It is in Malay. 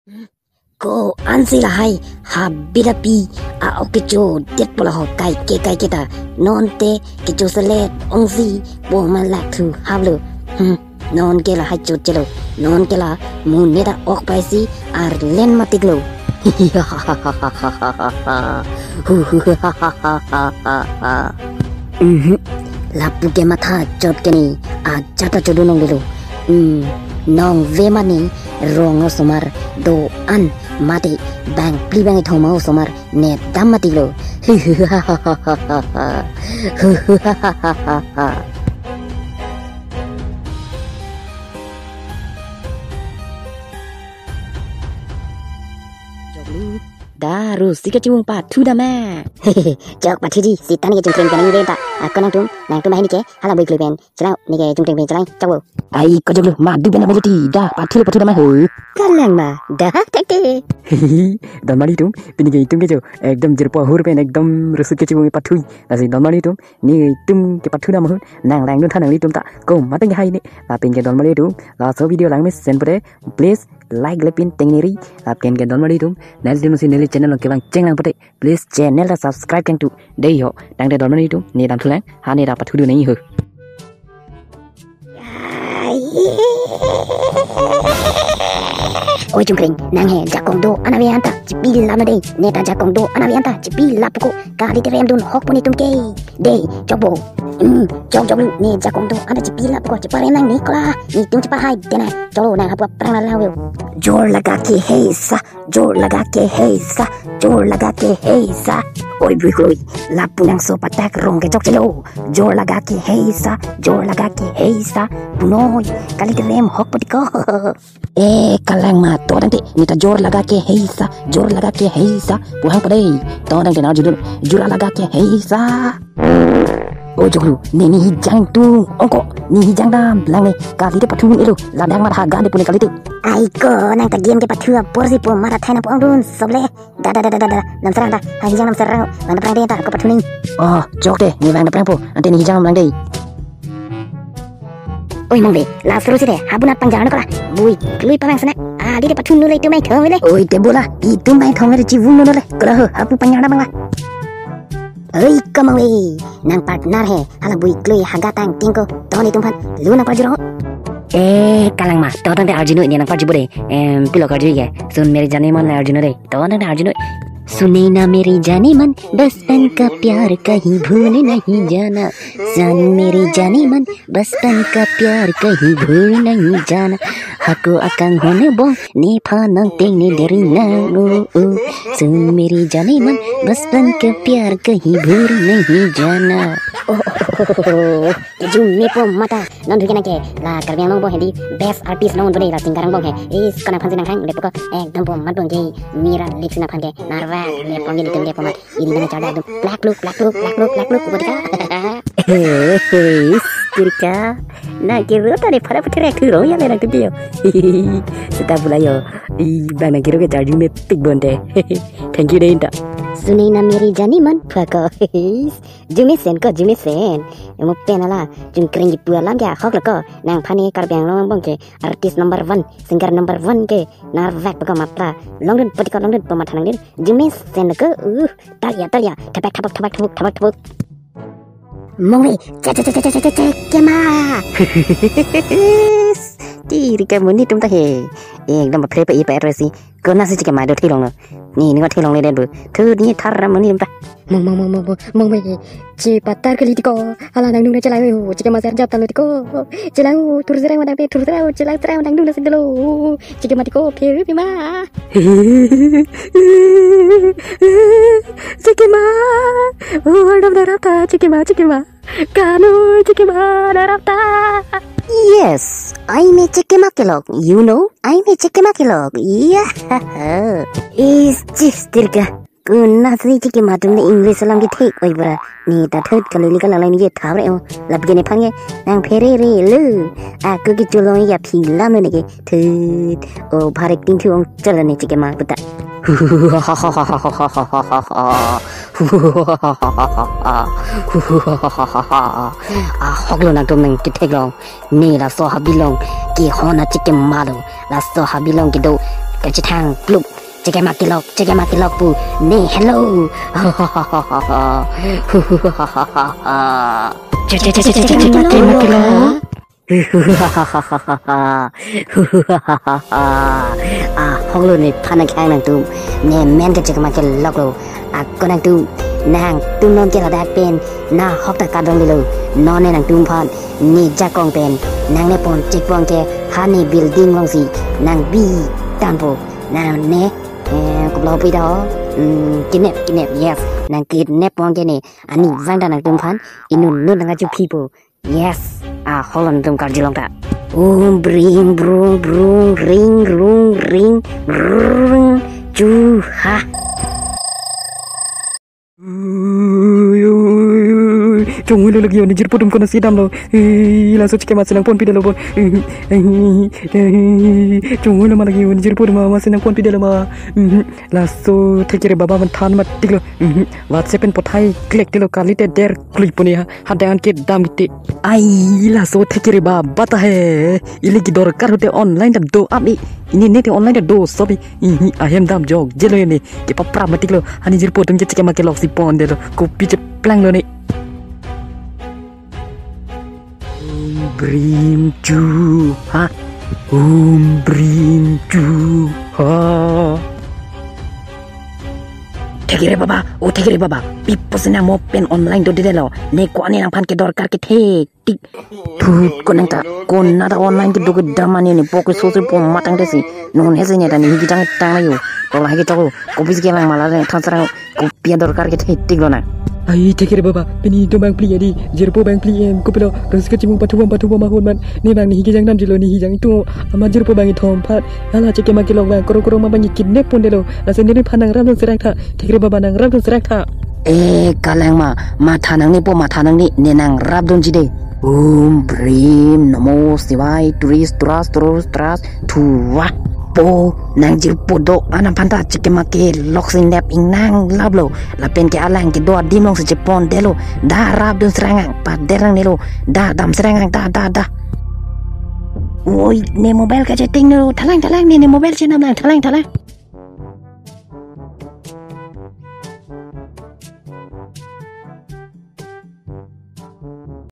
Ko ansi lahai habirapi a okecho det pola ho kai kita nonte kecho selet ongsi bo malak thu hablu non ke la hacho chelo non ke la muneda ok paisi ar len matiklo lapu ke matha chot ke ni a chata chodu nong dilo nong ve mani rongo somar do an mati bang pli bang thoma somar ne damati lo Daru sika cium patu dama jok patu di sitan ni jungkring kan ni ta aku nang tum mai ni ke hala boi klepen celau ni ke jungkring ben celau cawo ai ko joglu madu ben melodi dah patu dama ho kalang ma dah tak ke damani tum pini ke tum ke jo ekdam jerpo hur pen ekdam rusuk ke cium patu asi damani tum ni tum ke patu dama ho nang lang dun thanang ni tum ta ko mateng hai ni la pin ke damani tum la so video lang me send pare please like lepin tengiri la pin ke damani tum nal dinu si neli channel ke bang cheng lang pate please channel la subscribe kang tu dei ho dang de damani tum ni dam thulang ha ni da patu du nei ho Oi jungkring nang he jakong do anavianta cibil lama dei neta jakong do anavianta cibil lapuko kali terem dun hok puni tum ke dei cobo jog ni jakong do ana cibil lapuko cepare nang ni kala ni tum cepa hai dena colo nang hapua perang lawe jor laga ke heisa jor laga ke heisa oi buikoi lapu nang so patak rong ke jok celo jor laga ke heisa bunoi kali terem hok puni ko kalang ma to dang te ni ta jor laga ke heisa puhang padai to dang te na jura laga ke heisa o joglu ni hijang tu ongko ni hijang dam lang kali te pathu elu ladang ma haga de pune kali te ai ko nang ta game ke pathu porsi po mara thaina po angdun soble da nam sarang da hijang nam sarang lang prang de ta ko pathu ni oh jok de ni lang prang po ante ni hijang lang de oi mong be la seru si de habuna pangjang ko la bui lui pa bang sana di de pathu nu le tu mai thong le oi te bola itu mai thong le chi vung nu le ko la hapu pangjang da bang la oi kamang we nang partner he ala bui klui haga tang tingko toni tumpan lu na pajro kalang ma to tang de arjunu ni nang pajibu de pilo ka ji sun mere jane man arjunu de to nang de arjunu सुने ना मेरी जाने मन बचपन का प्यार कहीं भूल नहीं जाना जाने मेरी जाने मन बचपन का प्यार कहीं भूल नहीं जाना हको अकंग होने बो ने फानंग तेंग देरी ना सुन मेरी जाने मन बचपन का प्यार कहीं भूल नहीं जाना jum me po mata non thukena ke la karbiang long bo hendi best artist non bode la singkarang bong he is kana phanjin nang khang le poko ekdam bo mat bong ge mira liksina phange narwa le pong ni tum de pomat ini na chada dum black look bodika kirika na kiru ta de phara phare thu ro ya le nang tu yo sita bulayo I bang na kiru ke charju me tik bonde thank you de सुने ना मेरी जानी मन फको जुमी Sen mo penala jung kring pu alam ya khok lako nang phani karbyang long bong ke artist number 1 singer number 1 ke nar vak ko matra long den patika long den pamathanang din jumi sen ko talia thabak mongwe kema ti ka muni tum ta he ekdam phre pa I pa resi ko na si ke ma do thilong ni ko thilong le den bu thu ni thar muni tum ta mong me ci patar ke litiko ala nang dung chelai ho ci ke ma ser jap tan litiko chelai tur serang wadang pe tur serang chelai serang nang dung sin delo ci ke matiko phe pi ma ci ke ma word of the rata ci ke ma kanu ci ke ma rata yes I'm a chikemakilog you know I'm a chikemakilog yeah is just dirga Kuna sih cik madum ni English salam ki thik oi bra ni ta thut kalili ka lalai ni ye thab re lab ge ne phange nang phere re lu aku ki chulong ya phila me ne ke thut o bharek tin thu ong chala ni cik ma buta hoklo nang tum nang ki thek long ni la so ha bilong ki hona cik ma lo la so ha bilong ki do kerja tang klub jaga maki lok pu nih hello jaga maki lok hong lu nih panak hang nang tum nih men kerja maki lok lo aku nang tum nang tum non kira dak pen na hok tak kadang dulu non nang tum pan ni jakong pen nang ne pon cik pon ke hani building long si nang bi tampo nang ne cũng lâu bây đó kidnap yes nang kidnap pon ke ni ani vang da nang tum pan inun nun nang ju people yes Holland tum kar jilong ta bring brung brung ring ju ha Chung lu lagi ni jirpo dum kono sidam lo langsung cek masih nang pon pidelo pon chung lu lagi ni jirpo dum masih nang pon pidelo ma langsung tekere baba man than mat tiklo WhatsApp pen pothai klik dilo kali te der klik poni hadan ke dam ite ai langsung tekere baba ta he ili ki dorkar hote online da do abi ini nete online da do sobi ahem dam jog jelo ni ke papra matiklo hani jirpo dum cek make lok si pon delo kopi ce plang lo ni brim ju ha brim ju ha Tegere baba pipo senang mau pen online do delo ne ko ani nang pan ke dorkar ke the tik tu ko nang ta ko na da online ke do ke damani ni poko so po matang desi non hese ne da ni higitang tang ayo to la higi to ko bis ke lang mala ne thasara ko pia dorkar ke the tik lo na ai tegere baba peni do bang pli adi jerpo bang pli em ko pelo terus ke cimung patu mahun man ni bang ni higijang nam jilo ni hijang itu ama jerpo bang thom phat ala ceke ma kilong bang koro ma bang kidnap pon delo la sen ni phanang ram serang tha tegere baba nang ram serang tha kalang ma thanang ni po ma thanang ni ne nang rab don jide brim namo siwai turas tuwa po nang jirpo do anam panta ceke make loksin nep ing nang lablo la pen ke alang ke do dim long se jepon delo da rab don serangang pa derang nelo da dam serangang da oi ne mobile ka jetting no thalang ne mobile che nam lang thalang